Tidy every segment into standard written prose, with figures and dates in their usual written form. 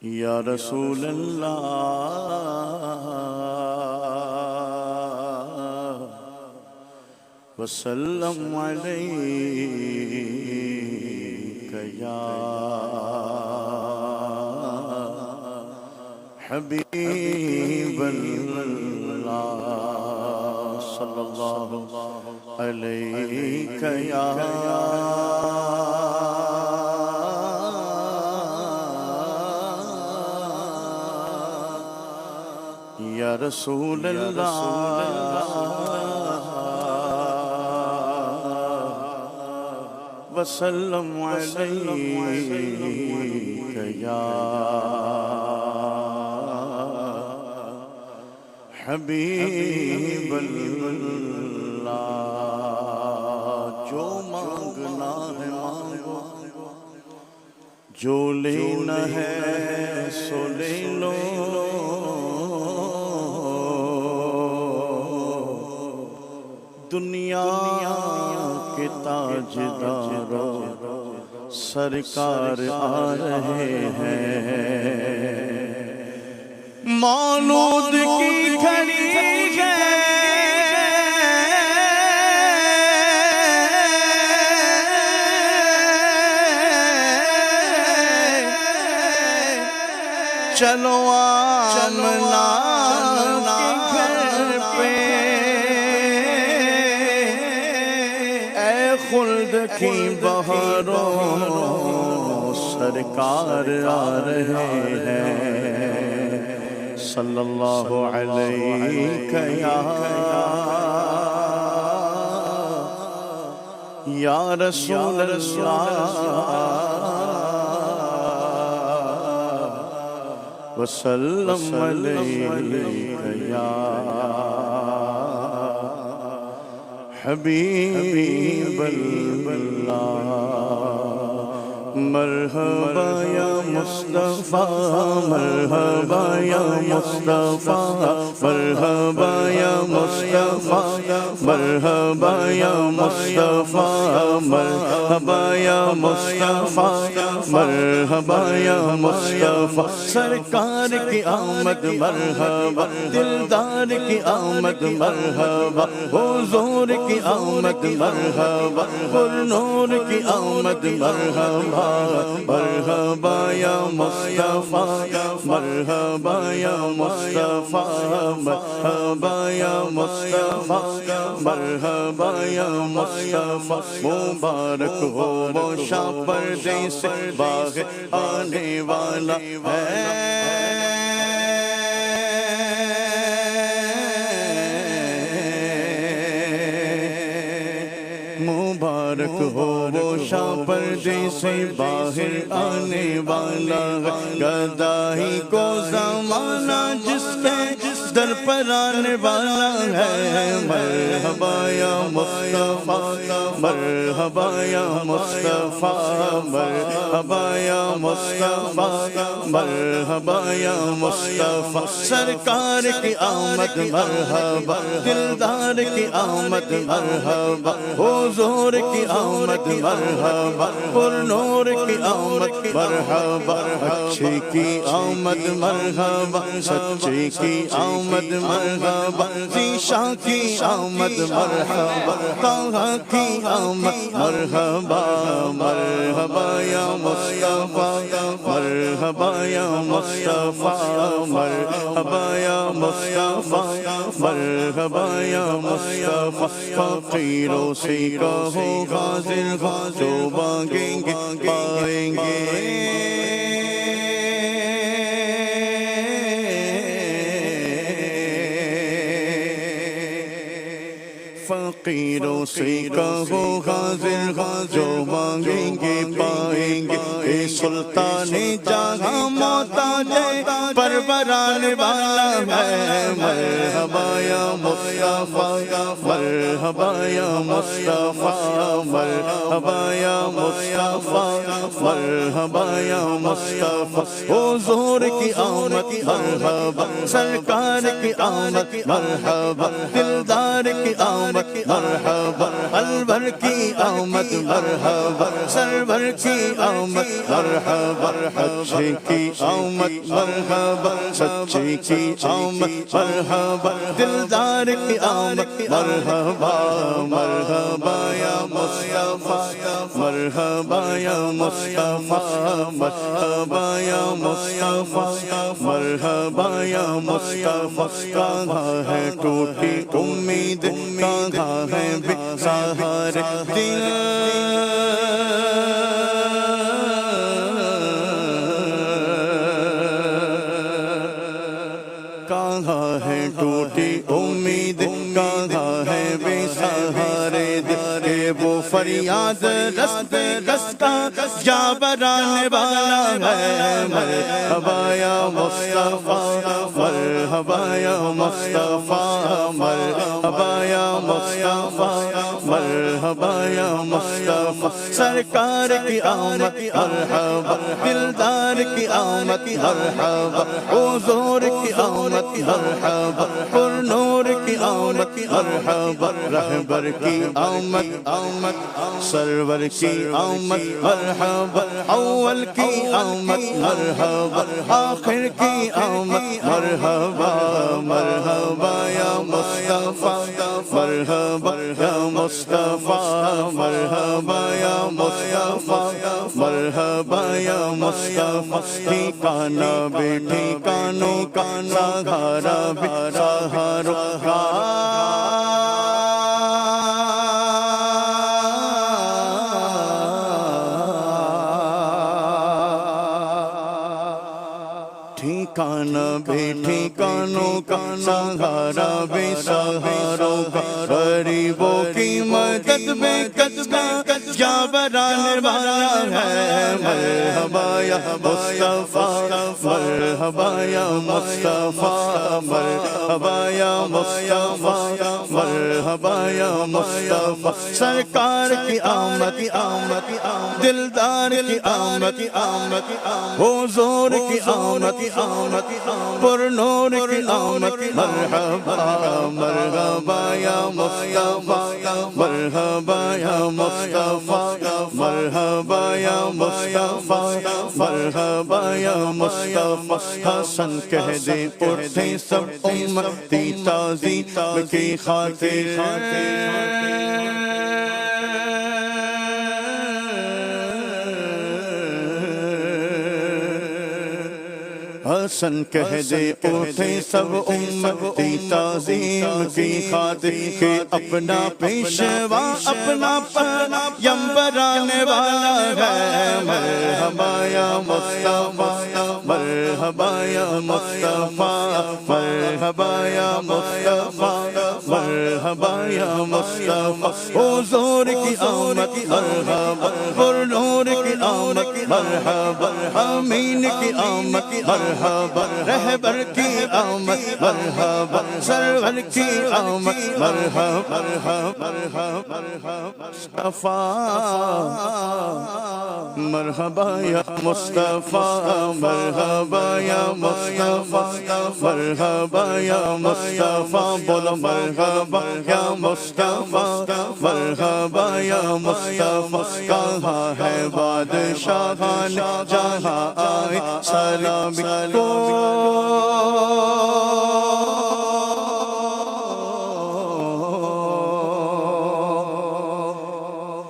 یا رسول اللہ وسلم علیک یا حبیب اللہ صلی اللہ علیک یا رسول اللہ وسلم علیک یا حبیب اللہ جو مانگنا ہے مانگو جو لینا ہے سو لے لو دنیا کے تاجداروں سرکار آ رہے ہیں مولود کی گھڑی ہے چلو آمنہ کے گھر پہ اے خلد کی بہاروں سرکار آ رہے ہیں صلی اللہ علیہ یا رسول اللہ وسلم علیہ یا حبیب اللہ مرحبا یا مصطفیٰ مرحبا یا مصطفیٰ مرحبا یا مصطفیٰ مرحبا یا مصطفیٰ مرحبا یا مصطفیٰ مرحبا یا مصطفیٰ سرکار کی آمد مرحبا دلدار کی آمد مرحبا حضور کی آمد مرحبا پر نور کی آمد مرحبا مرحبا یا مصطفیٰ مرحبا یا مصطفیٰ مرحبا یا مصطفیٰ مرحبا یا مصطفیٰ مبارک ہو وہ شاہ پردے سے باغ آنے والا ہے مبارک ہو وہ شاہ پردے سے باہر آنے والا گدائی کو زمانہ جس کے در پر آنے والا ہے مرحبا یا مصطفیٰ مرحبا یا مصطفیٰ مرحبا یا مصطفیٰ مرحبا یا مصطفیٰ سرکار کی آمد مرحبا دلدار کی آمد مرحبا حضور کی آمد مرحبا پر نور کی آمد مرحبا اچھے کی آمد مرحبا سچے کی آمد مرحبا ذیشاں کی آمد مرحبا طٰہٰ کی آمد مرحبا مرحبا یا مصطفیٰ مرحبا یا مصطفیٰ مرحبا یا مصطفیٰ مرحبا یا مصطفیٰ فقیروں سے کہو حاضر ہو جو مانگیں گے پائیں گے فقیروں سے کہو حاضر ہو جو مانگیں گے پائیں گے اے سلطان جہاں محتاج پروران والا ہے مرحبا یا مصطفیٰ مرحبا یا مصطفیٰ مرحبا یا مصطفیٰ مرحبا یا مصطفیٰ حضور کی آمد مرحبا سرکار کی آمد مرحبا دلدار کی آمد آمد مرحبا الور کی آمد مرحبا سرور کی آمد مرحبا اچھے کی آمد مرحبا سچے کی آمد مرحبا دلدار کی آمد مرحبا مرحبا یا مصطفیٰ مرحبا یا مصطفیٰ مرحبا یا مصطفیٰ مرحبا یا مصطفیٰ کہاں ہے ٹوٹی امید کہاں ہے بے سہارے دل کہاں ہے ٹوٹی امید کہاں ہے بے سہارے دل وہ فریاد رست رستہ جا برانے والا ہے مرحبا یا مصطفیٰ مرحبا یا مصطفیٰ مرحبا یا مصطفیٰ مرحبا یا مصطفیٰ سرکار کی آمد مرحبا دلدار کی آمد مرحبا حضور کی آمد مرحبا پر نور کی آمد مرحبا رہبر کی آمد آمد سرور کی آمد مرحبا اول کی آمد مرحبا آخر کی آمد مرحبا مرحبا یا مصطفیٰ مرحبا یا مصطفیٰ مرحبا یا مصطفیٰ مرحبا یا مصطفیٰ ٹھکانہ بے ٹھکانوں کا سہارا بے سہاروں کا ٹھکانہ بے ٹھکانوں کا سہارا بے سہاروں کا غریبوں کی مدد بے قدمہ جا برانے والا ہے مرحبا یا مصطفیٰ مرحبا یا مصطفیٰ مرحبا یا مصطفیٰ مرحبا یا مصطفیٰ سرکار کی آمد آمد دلدار کی آمد آمد حضور کی آمد آمد پر نور کی آمد مرحبا مرحبا یا مصطفیٰ مرحبا یا مصطفیٰ مرحبا یا مصطفیٰ مرحبا یا مصطفیٰ حسن کہہ دے اٹھے سب امتی تعظیم کی خاطر حسن کہہ دے اٹھے سب امتی تعظیم کی خاطر کہ اپنا پیشوا اپنا پہنا یم برانے والا ہے مرحبا یا مصطفیٰ مرحبا یا مصطفیٰ مرحبا یا مصطفیٰ مرحبا یا مصطفیٰ حضور کی آمد مرحبا پر نور کی آمد مرحبا امین کی آمد مرحبا رہبر کی آمد مرحبا سرور کی آمد مرحبا مصطفیٰ مرحبا یا مصطفیٰ مرحبا یا مصطفیٰ مرحبا یا مصطفیٰ بولو مرحبا یا مصطفیٰ مرحبا یا مصطفیٰ کہاں ہے بادشاہان جہاں آئے سلامی کو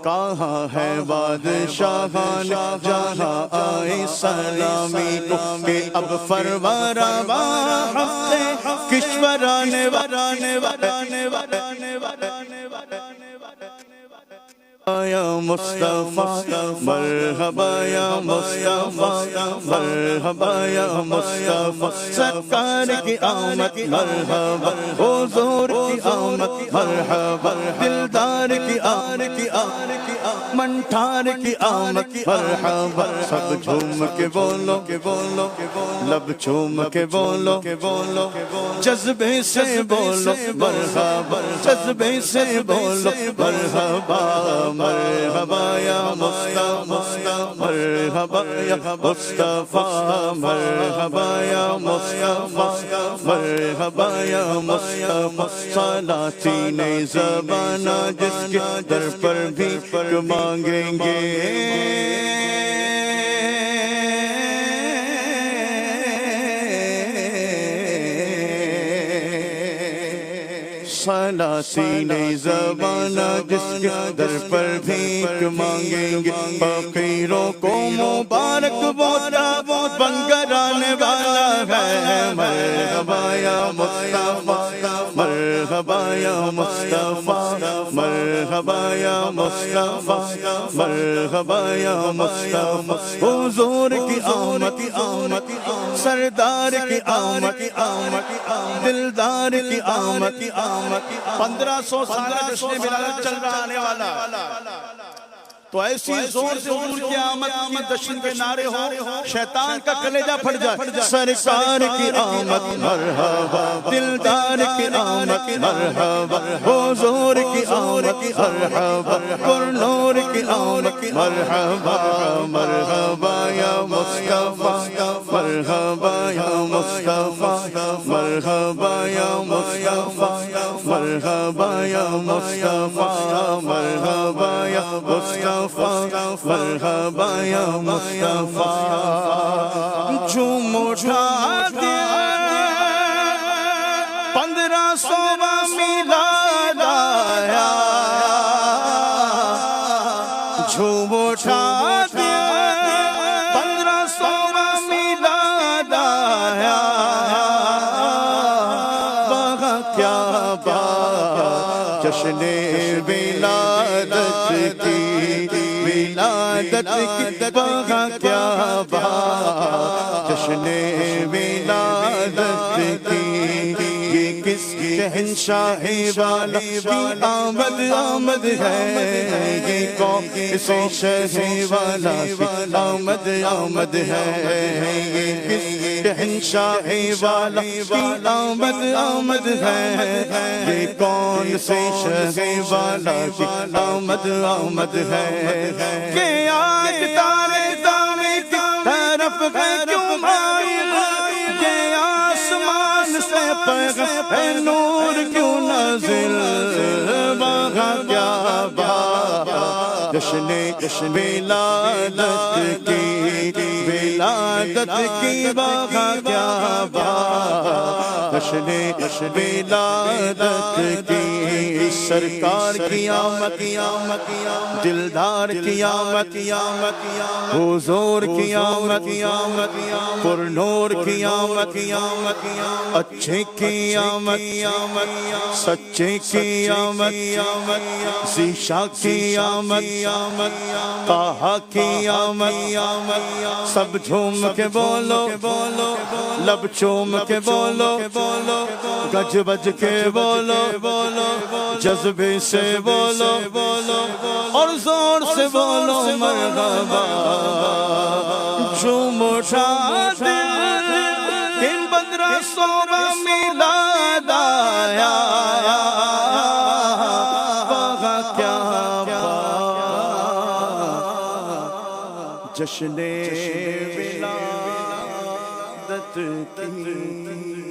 کہاں ہے بادشاہان جہاں آئے سلامی کو کہ اب فرورا ہفتے کشورانے ورانے ورانے ورانے ورانے یا مصطفیٰ مرحبا یا مصطفیٰ مرحبا یا مصطفیٰ سرکار کی آمد مرحبا حضور کی آمد مرحبا دلدار کی آمد منٹھار کی آمد مرحبا سب جھوم کے بولو لب چوم کے بولو جذبے سے بولو مرحبا جذبے سے بولو مرحبا مرحبا یا مصطفیٰ مرحبا یا مصطفیٰ مرحبا یا مصطفیٰ مرحبا یا مصطفیٰ صلاتی نئی زبانہ جس کے در پر بھی مانگیں گے صلاتی نئی زبانہ جس کے در پر بھی مانگیں گے فقیروں کو مبارک بولا بنگرانے والا ہے مرحبا یا مصطفیٰ مرحبا یا مصطفیٰ مرحبا یا مصطفیٰ مرحبا یا مصطفیٰ حضور کی آمد سردار کی آمد دلدار کی آمد 1500 سال جشن ولادت چل رہا آنے والا تو ایسی زور سے حضور کی آمد کی جشن کے نعرے ہو شیطان کا کلیجہ پھٹ جائے سرکار کی آمد مرحبا دلدار کی آمد مرحبا حضور کی آمد مرحبا پر نور کی آمد مرحبا مرحبا یا مصطفیٰ مرحبا یا مصطفیٰ مرحبا یا مصطفیٰ مرحبا یا مصطفیٰ مرحبا یا مصطفیٰ مرحبا یا مصطفیٰ جھوم اٹھا دیا 1500واں میلاد آیا جھوم اٹھا دیا 1500واں میلاد آیا وہاں کیا بات جشن ولادت کی ولادت کی وہاں کیا بات جشن ولادت کی یہ کس شہنشاہ والا کی آمد ہے یہ کون سے شہنشاہ والا کی آمد ہے یہ کس شہنشاہ والا کی آمد ہے یہ کون سے شہنشاہ والا کی آمد ہے کہ آج تارے دانے کی طرف ہے کیوں مائل کہ آسمان سے پیغام ہے نور کیوں نازل وہاں کیا بات جشن ولادت کی وہاں کیا بات جشن ولادت کی سرکار کی آمد دلدار کی آمد حضور کی آمد پر نور کی آمد اچھے کی آمد سچے کی آمد ذیشا کی آمد طٰہٰ کی آمد سب جھوم کے بولو لب چوم کے بولو گج بج کے بولو جذبے سے بولو اور زور سے بولو مرحبا جھوم اٹھا دل ان 1500واں میلاد آیا وہاں کیا بات جشن ولادت کی